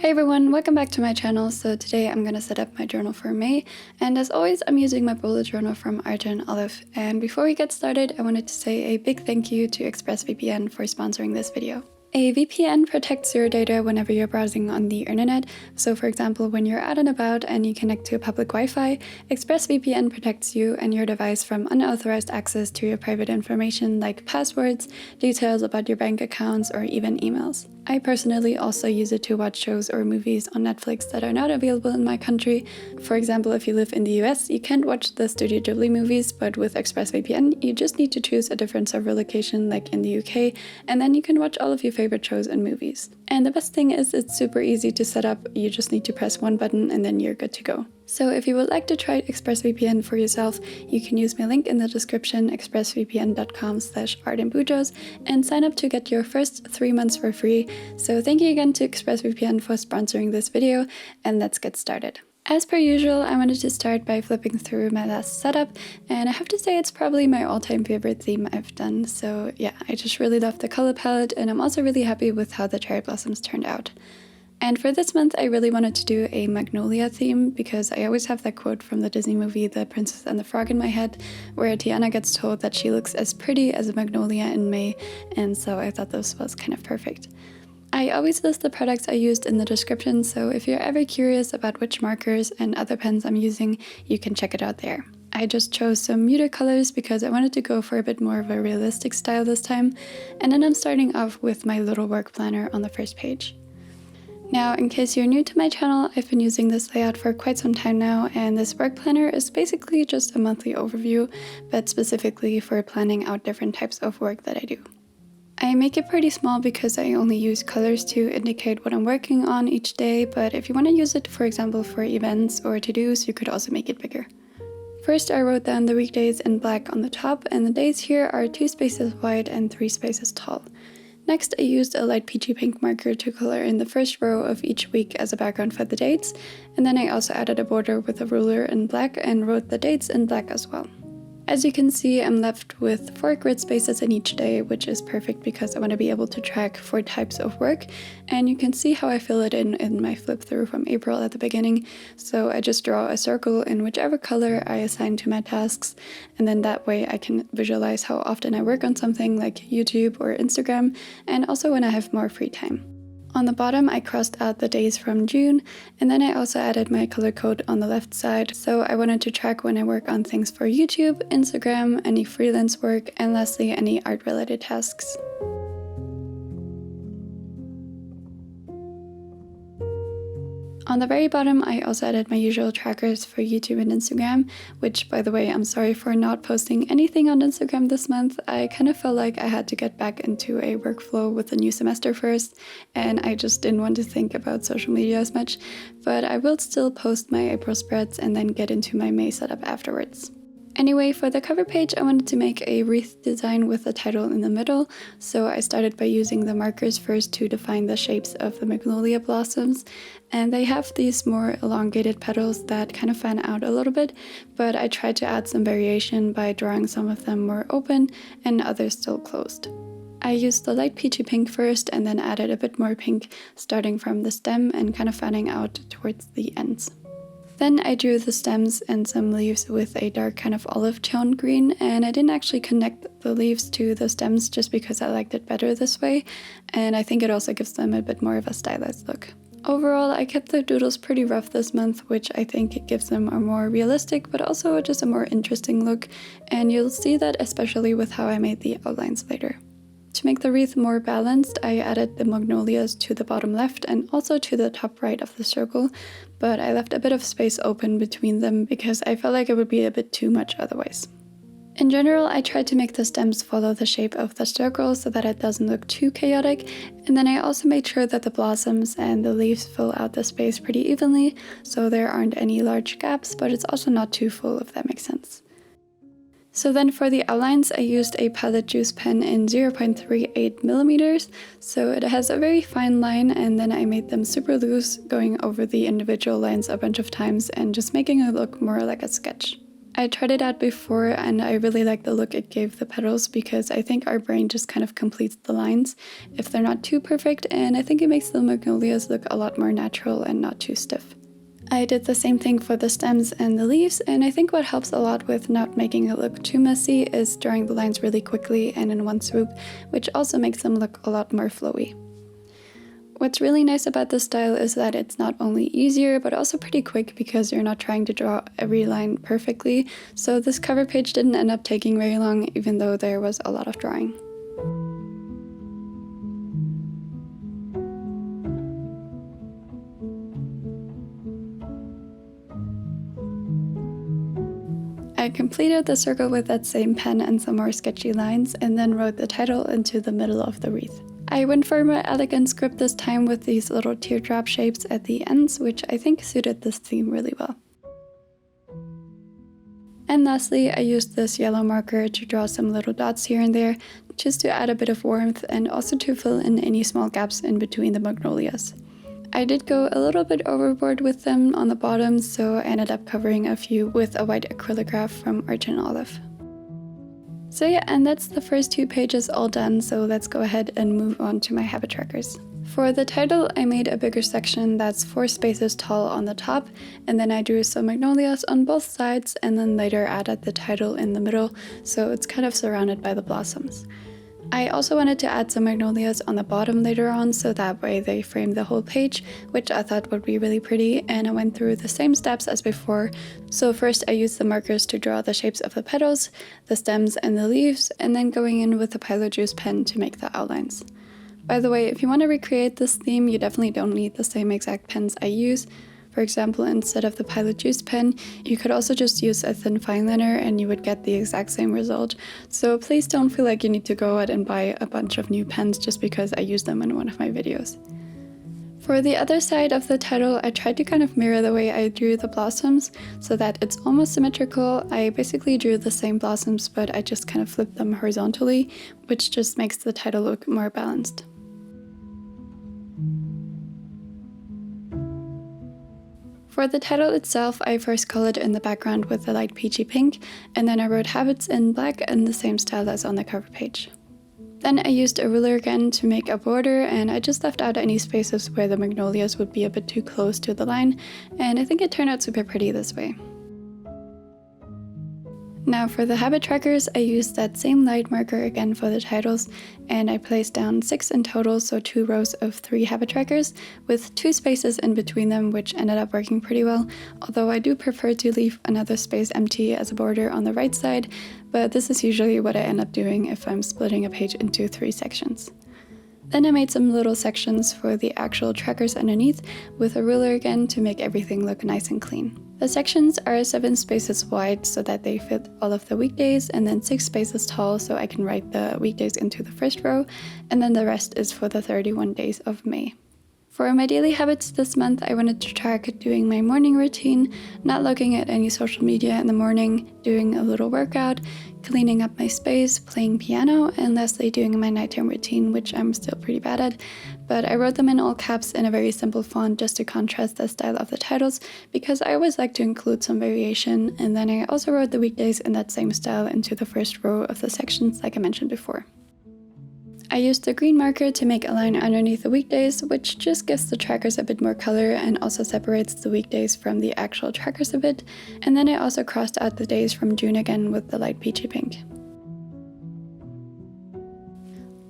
Hey everyone, welcome back to my channel. So today I'm gonna set up my journal for May, and as always I'm using my bullet journal from Art and Olive. And before we get started, I wanted to say a big thank you to ExpressVPN for sponsoring this video. A VPN protects your data whenever you're browsing on the internet. So for example, when you're out and about and you connect to a public Wi-Fi, ExpressVPN protects you and your device from unauthorized access to your private information like passwords, details about your bank accounts, or even emails. I personally also use it to watch shows or movies on Netflix that are not available in my country. For example, if you live in the US, you can't watch the Studio Ghibli movies, but with ExpressVPN, you just need to choose a different server location like in the UK, and then you can watch all of your favorite shows and movies. And the best thing is it's super easy to set up. You just need to press one button and then you're good to go. So if you would like to try ExpressVPN for yourself, you can use my link in the description, expressvpn.com/artandbujos, and sign up to get your first 3 months for free. So thank you again to ExpressVPN for sponsoring this video, and let's get started. As per usual, I wanted to start by flipping through my last setup, and I have to say it's probably my all-time favorite theme I've done. So yeah, I just really love the color palette, and I'm also really happy with how the cherry blossoms turned out. And for this month, I really wanted to do a magnolia theme because I always have that quote from the Disney movie The Princess and the Frog in my head, where Tiana gets told that she looks as pretty as a magnolia in May, and so I thought this was kind of perfect. I always list the products I used in the description, so if you're ever curious about which markers and other pens I'm using, you can check it out there. I just chose some muted colors because I wanted to go for a bit more of a realistic style this time, and then I'm starting off with my little work planner on the first page. Now, in case you're new to my channel, I've been using this layout for quite some time now, and this work planner is basically just a monthly overview, but specifically for planning out different types of work that I do. I make it pretty small because I only use colors to indicate what I'm working on each day, but if you want to use it, for example, for events or to-dos, you could also make it bigger. First, I wrote down the weekdays in black on the top, and the days here are 2 spaces wide and 3 spaces tall. Next, I used a light peachy pink marker to color in the first row of each week as a background for the dates, and then I also added a border with a ruler in black and wrote the dates in black as well. As you can see, I'm left with 4 grid spaces in each day, which is perfect because I want to be able to track 4 types of work, and you can see how I fill it in my flip through from April at the beginning. So I just draw a circle in whichever color I assign to my tasks, and then that way I can visualize how often I work on something like YouTube or Instagram, and also when I have more free time. On the bottom, I crossed out the days from June, and then I also added my color code on the left side, so I wanted to track when I work on things for YouTube, Instagram, any freelance work, and lastly, any art-related tasks. On the very bottom, I also added my usual trackers for YouTube and Instagram, which, by the way, I'm sorry for not posting anything on Instagram this month. I kind of felt like I had to get back into a workflow with the new semester first, and I just didn't want to think about social media as much, but I will still post my April spreads and then get into my May setup afterwards. Anyway, for the cover page, I wanted to make a wreath design with a title in the middle, so I started by using the markers first to define the shapes of the magnolia blossoms, and they have these more elongated petals that kind of fan out a little bit, but I tried to add some variation by drawing some of them more open and others still closed. I used the light peachy pink first and then added a bit more pink starting from the stem and kind of fanning out towards the ends. Then I drew the stems and some leaves with a dark kind of olive tone green, and I didn't actually connect the leaves to the stems just because I liked it better this way, and I think it also gives them a bit more of a stylized look. Overall, I kept the doodles pretty rough this month, which I think it gives them a more realistic but also just a more interesting look, and you'll see that especially with how I made the outlines later. To make the wreath more balanced, I added the magnolias to the bottom left and also to the top right of the circle, but I left a bit of space open between them because I felt like it would be a bit too much otherwise. In general, I tried to make the stems follow the shape of the circle so that it doesn't look too chaotic, and then I also made sure that the blossoms and the leaves fill out the space pretty evenly, so there aren't any large gaps, but it's also not too full, if that makes sense. So then for the outlines, I used a palette juice pen in 0.38 millimeters, so it has a very fine line, and then I made them super loose, going over the individual lines a bunch of times and just making it look more like a sketch. I tried it out before and I really like the look it gave the petals because I think our brain just kind of completes the lines if they're not too perfect, and I think it makes the magnolias look a lot more natural and not too stiff. I did the same thing for the stems and the leaves, and I think what helps a lot with not making it look too messy is drawing the lines really quickly and in one swoop, which also makes them look a lot more flowy. What's really nice about this style is that it's not only easier but also pretty quick because you're not trying to draw every line perfectly, so this cover page didn't end up taking very long even though there was a lot of drawing. I completed the circle with that same pen and some more sketchy lines, and then wrote the title into the middle of the wreath. I went for a more elegant script this time with these little teardrop shapes at the ends, which I think suited this theme really well. And lastly, I used this yellow marker to draw some little dots here and there, just to add a bit of warmth and also to fill in any small gaps in between the magnolias. I did go a little bit overboard with them on the bottom, so I ended up covering a few with a white acrylograph from Argent Olive. So yeah, and that's the first 2 pages all done, so let's go ahead and move on to my habit trackers. For the title, I made a bigger section that's 4 spaces tall on the top, and then I drew some magnolias on both sides, and then later added the title in the middle, so it's kind of surrounded by the blossoms. I also wanted to add some magnolias on the bottom later on, so that way they frame the whole page, which I thought would be really pretty, and I went through the same steps as before. So first I used the markers to draw the shapes of the petals, the stems and the leaves, and then going in with the Pilot Juice pen to make the outlines. By the way, if you want to recreate this theme, you definitely don't need the same exact pens I use. For example, instead of the Pilot Juice pen, you could also just use a thin fineliner and you would get the exact same result. So please don't feel like you need to go out and buy a bunch of new pens just because I use them in one of my videos. For the other side of the title, I tried to kind of mirror the way I drew the blossoms so that it's almost symmetrical. I basically drew the same blossoms, but I just kind of flipped them horizontally, which just makes the title look more balanced. For the title itself, I first colored in the background with a light peachy pink, and then I wrote habits in black in the same style as on the cover page. Then I used a ruler again to make a border, and I just left out any spaces where the magnolias would be a bit too close to the line, and I think it turned out super pretty this way. Now for the habit trackers, I used that same light marker again for the titles, and I placed down 6 in total, so 2 rows of 3 habit trackers with 2 spaces in between them, which ended up working pretty well, although I do prefer to leave another space empty as a border on the right side, but this is usually what I end up doing if I'm splitting a page into 3 sections. Then I made some little sections for the actual trackers underneath with a ruler again to make everything look nice and clean. The sections are 7 spaces wide so that they fit all of the weekdays, and then 6 spaces tall so I can write the weekdays into the first row, and then the rest is for the 31 days of May. For my daily habits this month, I wanted to track doing my morning routine, not looking at any social media in the morning, doing a little workout, cleaning up my space, playing piano, and lastly doing my nighttime routine, which I'm still pretty bad at, but I wrote them in all caps in a very simple font just to contrast the style of the titles, because I always like to include some variation, and then I also wrote the weekdays in that same style into the first row of the sections like I mentioned before. I used the green marker to make a line underneath the weekdays, which just gives the trackers a bit more color and also separates the weekdays from the actual trackers a bit, and then I also crossed out the days from June again with the light peachy pink.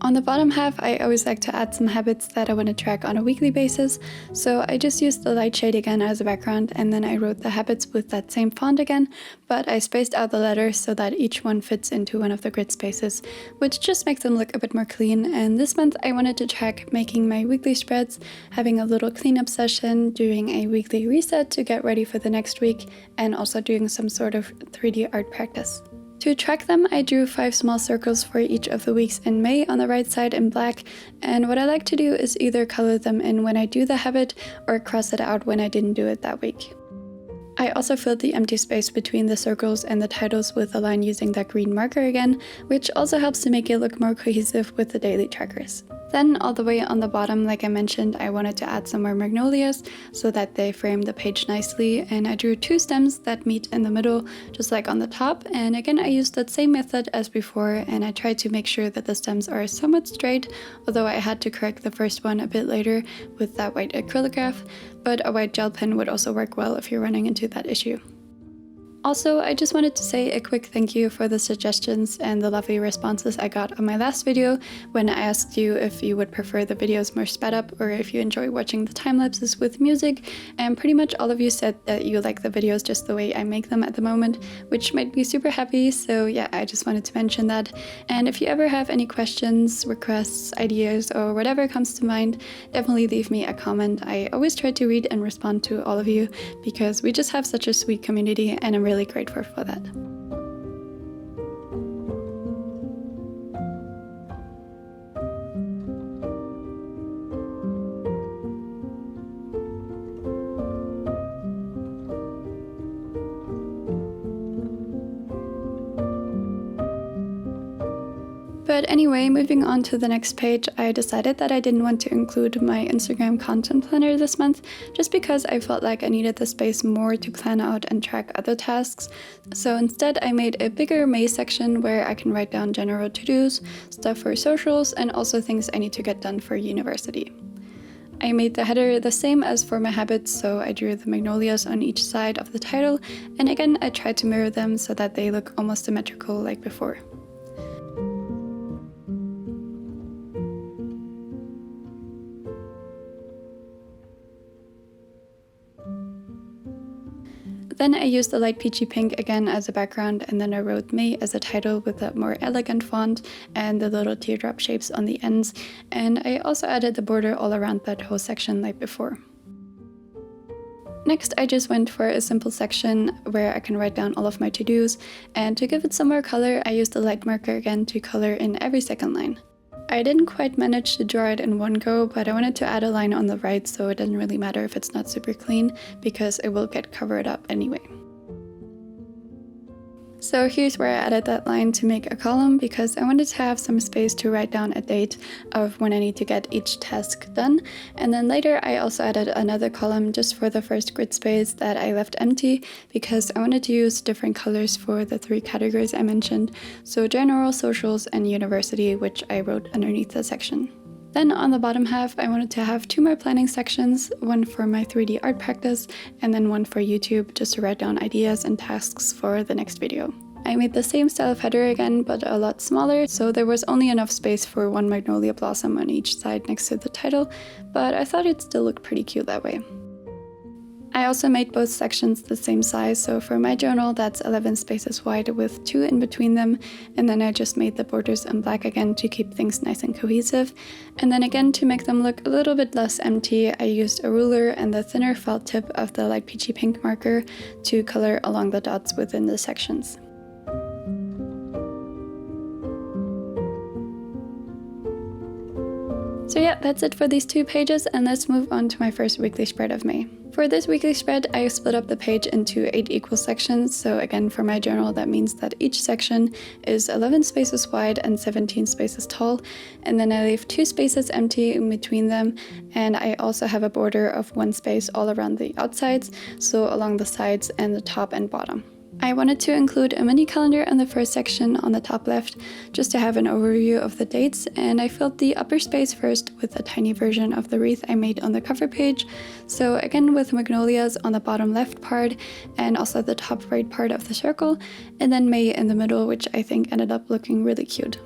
On the bottom half, I always like to add some habits that I want to track on a weekly basis, so I just used the light shade again as a background, and then I wrote the habits with that same font again, but I spaced out the letters so that each one fits into one of the grid spaces, which just makes them look a bit more clean. And this month I wanted to track making my weekly spreads, having a little cleanup session, doing a weekly reset to get ready for the next week, and also doing some sort of 3D art practice. To track them, I drew 5 small circles for each of the weeks in May on the right side in black, and what I like to do is either color them in when I do the habit or cross it out when I didn't do it that week. I also filled the empty space between the circles and the titles with a line using that green marker again, which also helps to make it look more cohesive with the daily trackers. Then all the way on the bottom, like I mentioned, I wanted to add some more magnolias so that they frame the page nicely, and I drew 2 stems that meet in the middle, just like on the top. And again, I used that same method as before, and I tried to make sure that the stems are somewhat straight, although I had to correct the first one a bit later with that white acrylic graph, but a white gel pen would also work well if you're running into that issue. Also, I just wanted to say a quick thank you for the suggestions and the lovely responses I got on my last video when I asked you if you would prefer the videos more sped up or if you enjoy watching the time lapses with music, and pretty much all of you said that you like the videos just the way I make them at the moment, which made me super happy. So yeah, I just wanted to mention that. And if you ever have any questions, requests, ideas, or whatever comes to mind, definitely leave me a comment. I always try to read and respond to all of you because we just have such a sweet community, and I'm really grateful for that. But anyway, moving on to the next page, I decided that I didn't want to include my Instagram content planner this month, just because I felt like I needed the space more to plan out and track other tasks. So instead, I made a bigger May section where I can write down general to-dos, stuff for socials, and also things I need to get done for university. I made the header the same as for my habits, so I drew the magnolias on each side of the title, and again, I tried to mirror them so that they look almost symmetrical like before. Then I used the light peachy pink again as a background, and then I wrote May as a title with a more elegant font and the little teardrop shapes on the ends, and I also added the border all around that whole section like before. Next, I just went for a simple section where I can write down all of my to-dos, and to give it some more color, I used the light marker again to color in every second line. I didn't quite manage to draw it in one go, but I wanted to add a line on the right so it doesn't really matter if it's not super clean, because it will get covered up anyway. So here's where I added that line to make a column, because I wanted to have some space to write down a date of when I need to get each task done. And then later I also added another column just for the first grid space that I left empty, because I wanted to use different colors for the 3 categories I mentioned, so general, socials, and university, which I wrote underneath the section. Then on the bottom half, I wanted to have 2 more planning sections, one for my 3D art practice, and then one for YouTube, just to write down ideas and tasks for the next video. I made the same style of header again, but a lot smaller, so there was only enough space for 1 magnolia blossom on each side next to the title, but I thought it still looked pretty cute that way. I also made both sections the same size, so for my journal that's 11 spaces wide with 2 in between them, and then I just made the borders in black again to keep things nice and cohesive. And then again, to make them look a little bit less empty, I used a ruler and the thinner felt tip of the light peachy pink marker to color along the dots within the sections. So yeah, that's it for these 2 pages, and let's move on to my first weekly spread of May. For this weekly spread, I split up the page into 8 equal sections, so again for my journal that means that each section is 11 spaces wide and 17 spaces tall, and then I leave 2 spaces empty in between them, and I also have a border of 1 space all around the outsides, so along the sides and the top and bottom. I wanted to include a mini calendar in the first section on the top left, just to have an overview of the dates, and I filled the upper space first with a tiny version of the wreath I made on the cover page, so again with magnolias on the bottom left part and also the top right part of the circle, and then May in the middle, which I think ended up looking really cute.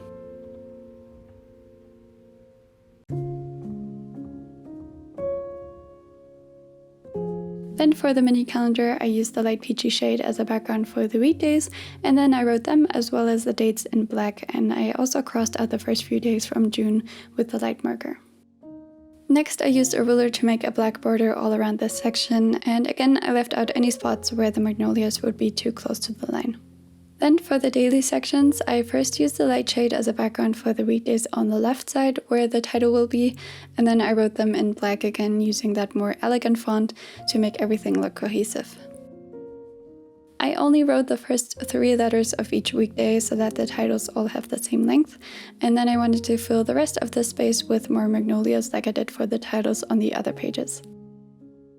Then for the mini calendar, I used the light peachy shade as a background for the weekdays, and then I wrote them as well as the dates in black, and I also crossed out the first few days from June with the light marker. Next, I used a ruler to make a black border all around this section, and again I left out any spots where the magnolias would be too close to the line. Then for the daily sections, I first used the light shade as a background for the weekdays on the left side where the title will be, and then I wrote them in black again using that more elegant font to make everything look cohesive. I only wrote the first 3 letters of each weekday so that the titles all have the same length, and then I wanted to fill the rest of the space with more magnolias like I did for the titles on the other pages.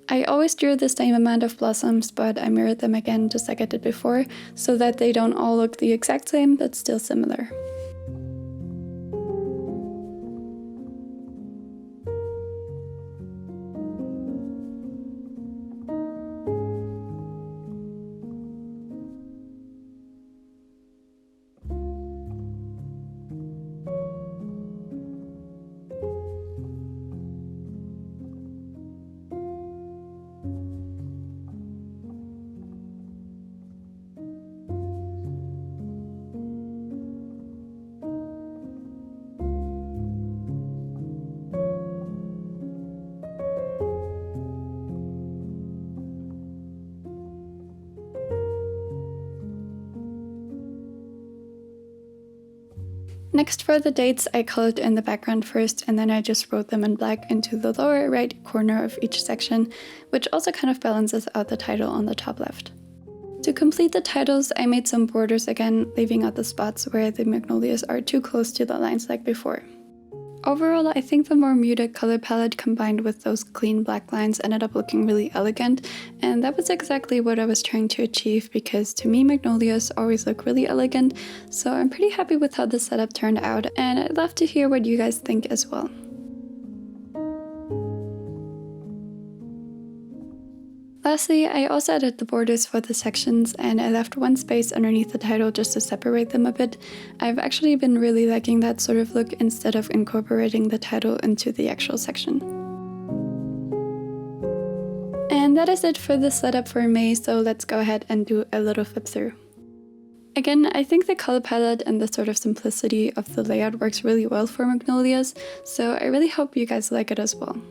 I always drew the same amount of blossoms, but I mirrored them again just like I did before, so that they don't all look the exact same but still similar. Next, for the dates, I colored in the background first, and then I just wrote them in black into the lower right corner of each section, which also kind of balances out the title on the top left. To complete the titles, I made some borders again, leaving out the spots where the magnolias are too close to the lines like before. Overall, I think the more muted color palette combined with those clean black lines ended up looking really elegant, and that was exactly what I was trying to achieve, because to me magnolias always look really elegant, so I'm pretty happy with how the setup turned out, and I'd love to hear what you guys think as well. Lastly, I also added the borders for the sections, and I left one space underneath the title just to separate them a bit. I've actually been really liking that sort of look instead of incorporating the title into the actual section. And that is it for the setup for May, so let's go ahead and do a little flip through. Again, I think the color palette and the sort of simplicity of the layout works really well for magnolias, so I really hope you guys like it as well.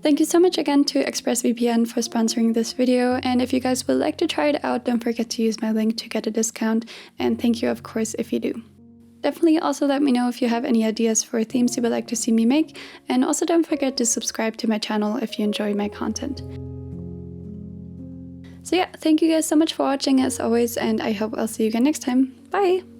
Thank you so much again to ExpressVPN for sponsoring this video, and if you guys would like to try it out, don't forget to use my link to get a discount, and thank you of course if you do. Definitely also let me know if you have any ideas for themes you would like to see me make, and also don't forget to subscribe to my channel if you enjoy my content. So yeah, thank you guys so much for watching as always, and I hope I'll see you again next time. Bye!